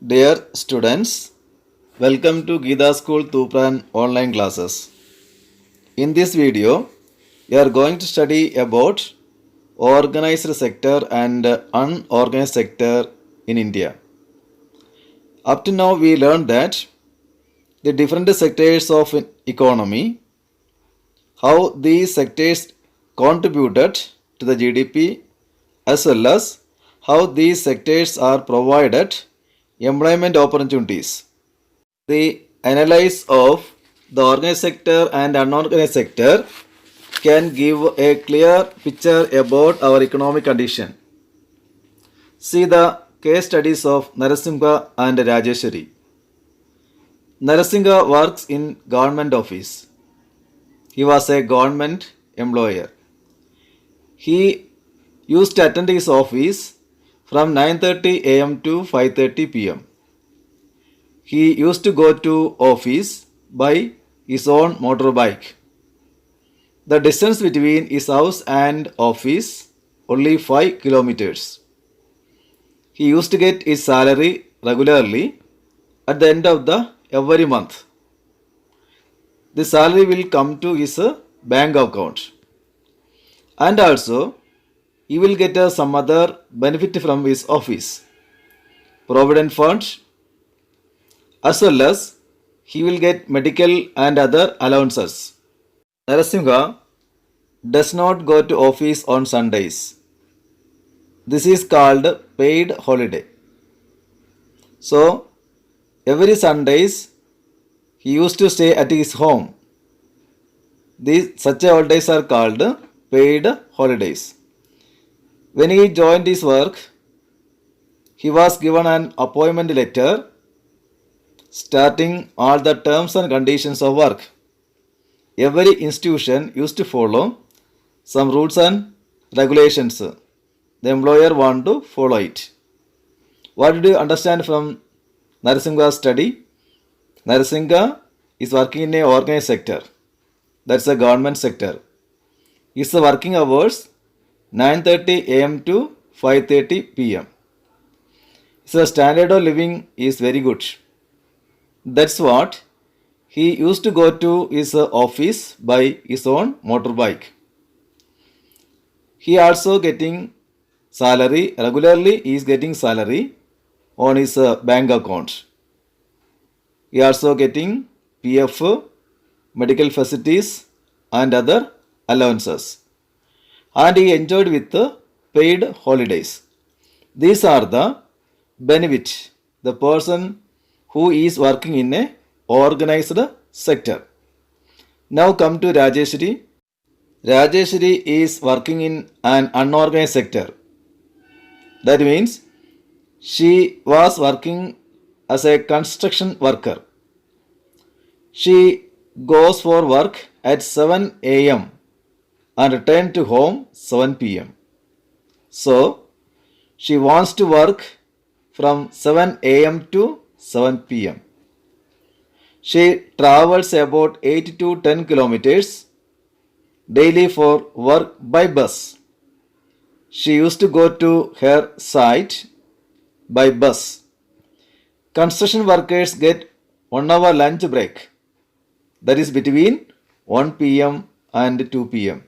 Dear students, welcome to Gita School Tupran online classes. In this video, we are going to study about organized sector and unorganized sector in India. Up to now, we learned that the different sectors of economy, how these sectors contributed to the GDP, as well as how these sectors are provided employment opportunities. The analysis of the organized sector and unorganized sector can give a clear picture about our economic condition. See the case studies of Narasimha and Rajeshwari. Narasimha works in government office. He was a government employer. He used to attend his office from 9:30 a.m. to 5:30 p.m. He used to go to office by his own motorbike. The distance between his house and office only 5 kilometers. He used to get his salary regularly at the end of the every month. The salary will come to his bank account. And also he will get some other benefit from his office, provident fund, as well as he will get medical and other allowances. Narasimha does not go to office on Sundays. This is called paid holiday. So every Sundays he used to stay at his home. Such holidays are called paid holidays. When he joined his work, he was given an appointment letter starting all the terms and conditions of work. Every institution used to follow some rules and regulations. The employer want to follow it. What did you understand from Narasimha's study? Narasimha is working in a organized sector. That's a government sector. His working hours 9:30 a.m. to 5:30 p.m. So standard of living is very good. That's what he used to go to his office by his own motorbike. He also getting salary regularly. He is getting salary on his bank account. He also getting PF, medical facilities and other allowances. And he enjoyed with paid holidays. These are the benefit the person who is working in a organized sector. Now come to Rajeshwari. Rajeshwari is working in an unorganized sector. That means she was working as a construction worker. She goes for work at 7 a.m. and return to home 7 p.m. So she wants to work from 7 a.m. to 7 p.m. She travels about 8 to 10 kilometers daily for work by bus. She used to go to her site by bus. Construction workers get 1 hour lunch break. That is between 1 p.m. and 2 p.m.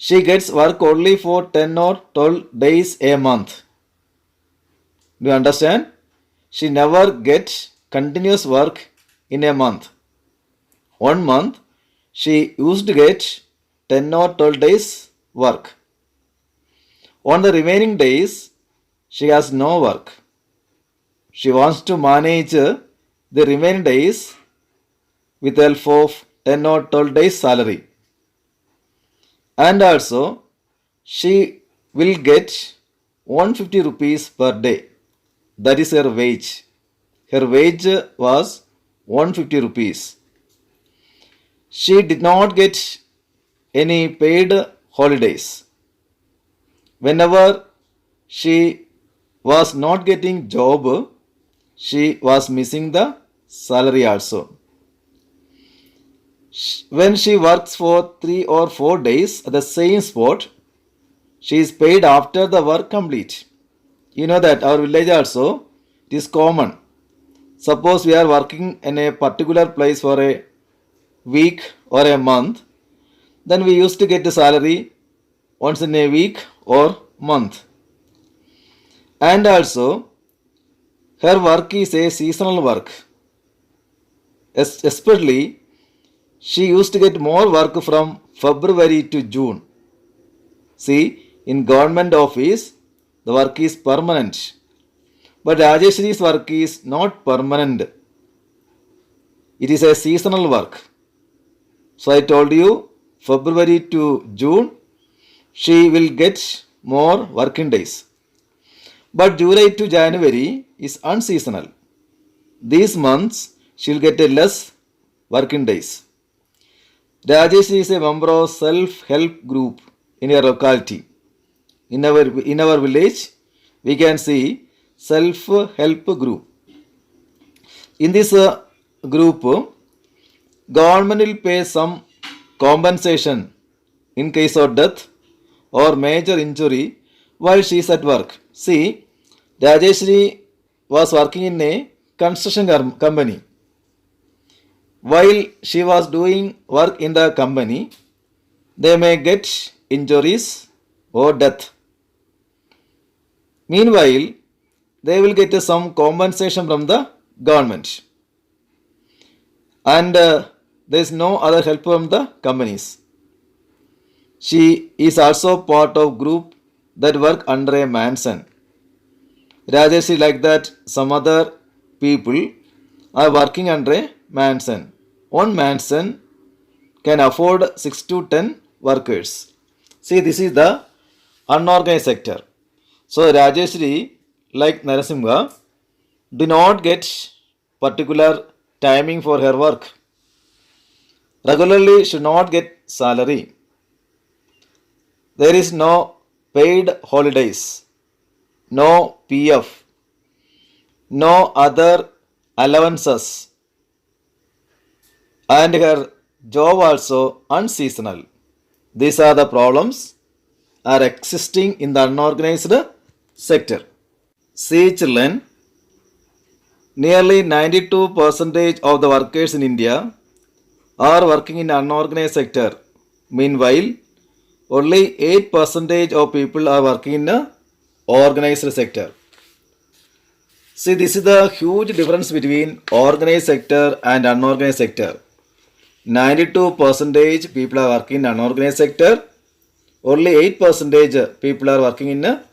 She gets work only for 10 or 12 days a month. Do you understand? She never gets continuous work in a month. 1 month, she used to get 10 or 12 days work. On the remaining days, she has no work. She wants to manage the remaining days with the help of 10 or 12 days salary. And also she will get 150 rupees per day. That is her wage. Her wage was 150 rupees. She did not get any paid holidays. Whenever she was not getting job, she was missing the salary also. When she works for 3 or 4 days at the same spot, she is paid after the work complete. You know that our village also, it is common. Suppose we are working in a particular place for a week or a month, then we used to get the salary once in a week or month. And also, her work is a seasonal work. Especially, she used to get more work from February to June. See, in government office, the work is permanent. But Rajeshri's work is not permanent. It is a seasonal work. So I told you, February to June, she will get more working days. But July to January is unseasonal. These months, she will get a less working days. Rajesh is a member of self-help group in your locality. In our village, we can see self-help group. In this group, government will pay some compensation in case of death or major injury while she is at work. See, Rajeshri was working in a construction company. While she was doing work in the company, they may get injuries or death. Meanwhile, they will get some compensation from the government. And there is no other help from the companies. She is also part of group that work under a mansion. Rajesh, like that, some other people are working under a mansion. One mansion can afford 6 to 10 workers. See, this is the unorganized sector. So Rajeshri, like Narasimha, do not get particular timing for her work. Regularly should not get salary. There is no paid holidays, no PF, no other allowances, and her job also unseasonal. These are the problems are existing in the unorganized sector. See children, nearly 92% of the workers in India are working in unorganized sector. Meanwhile, only 8% of people are working in the organized sector. See, this is the huge difference between organized sector and unorganized sector. 92% people are working in unorganized sector. Only 8% people are working in the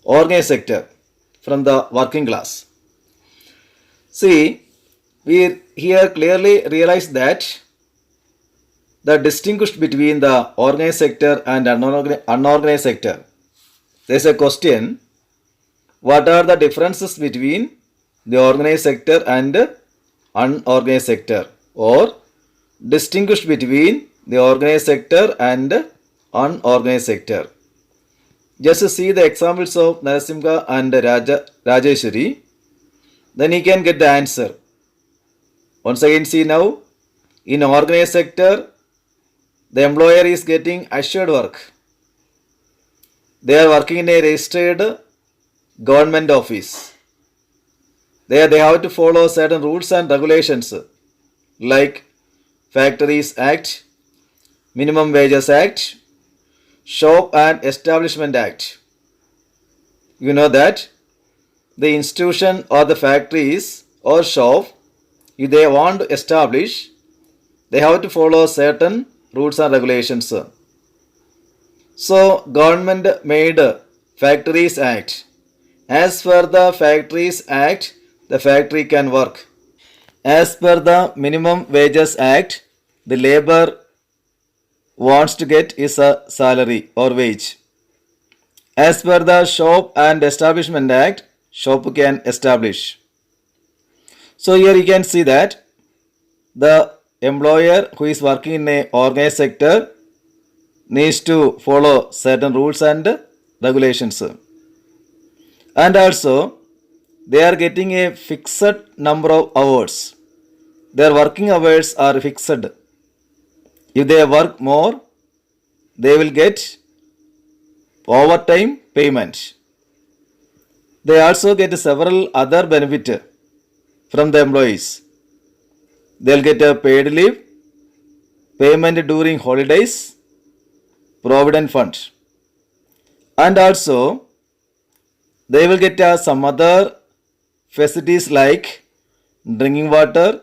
organized sector from the working class. See, we here clearly realize that the distinguish between the organized sector and unorganized sector. There is a question, what are the differences between the organized sector and unorganized sector, or distinguish between the organized sector and unorganized sector? Just see the examples of Narasimha and Rajeshri, then you can get the answer. Once again, see now, in organized sector, the employer is getting assured work. They are working in a registered government office. There they have to follow certain rules and regulations like Factories Act, Minimum Wages Act, Shop and Establishment Act. You know that the institution or the factories or shop, if they want to establish, they have to follow certain rules and regulations. So government made Factories Act. As per the Factories Act, the factory can work. As per the Minimum Wages Act, the labor wants to get is a salary or wage. As per the Shop and Establishment Act, shop can establish. So here you can see that the employer who is working in a organized sector needs to follow certain rules and regulations. And also they are getting a fixed number of hours. Their working hours are fixed. If they work more, they will get overtime payment. They also get several other benefits from the employees. They'll get a paid leave, payment during holidays, provident fund, and also they will get some other facilities like drinking water,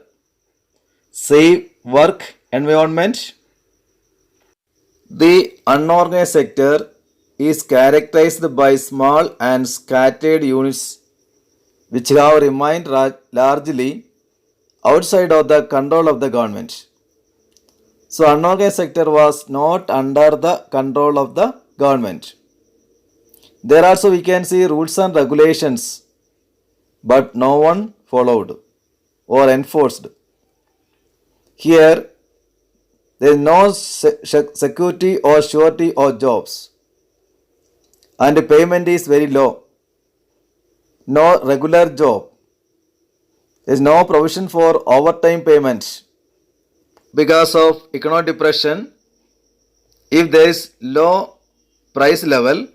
safe work environment. The unorganized sector is characterized by small and scattered units which have remained largely outside of the control of the government. So unorganized sector was not under the control of the government. There also we can see rules and regulations, but no one followed or enforced. Here there is no security or surety of jobs, and the payment is very low. No regular job. There is no provision for overtime payments. Because of economic depression, if there is low price level,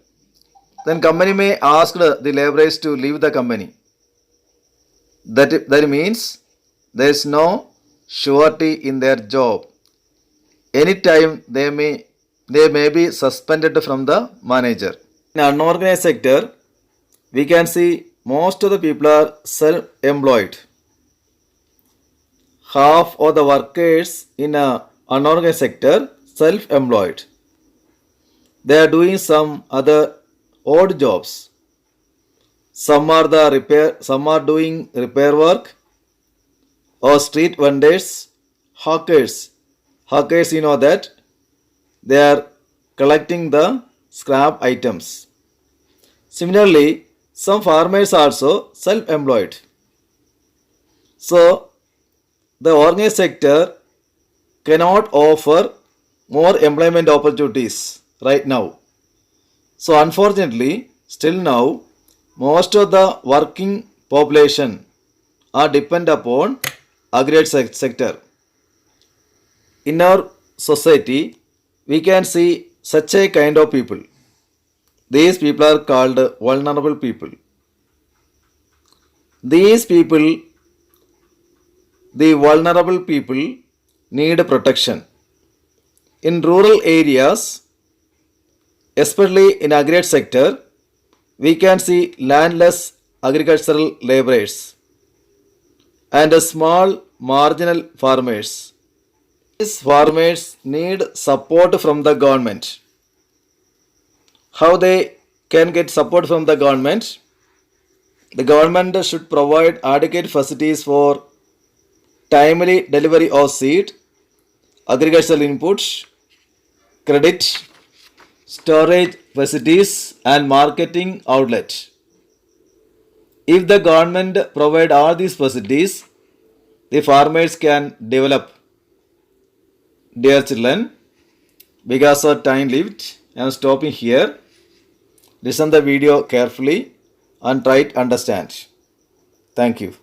then company may ask the laborers to leave the company. That means there is no surety in their job. Anytime they may be suspended from the manager. In unorganized sector, we can see most of the people are self-employed. Half of the workers in a unorganized sector self-employed. They are doing some other odd jobs. Some are doing repair work, or street vendors, hawkers. Hawkers, you know that they are collecting the scrap items. Similarly, some farmers are also self-employed. So the organized sector cannot offer more employment opportunities right now. So unfortunately, still now, most of the working population are dependent upon aggregate sector. In our society, we can see such a kind of people. These people are called vulnerable people. These people, the vulnerable people, need protection. In rural areas, especially in aggregate sector, we can see landless agricultural laborers and small marginal farmers. These farmers need support from the government. How they can get support from the government? The government should provide adequate facilities for timely delivery of seed, agricultural inputs, credit, storage facilities, and marketing outlets. If the government provide all these facilities, the farmers can develop. Dear children, because of time limit, I am stopping here. Listen the video carefully and try to understand. Thank you.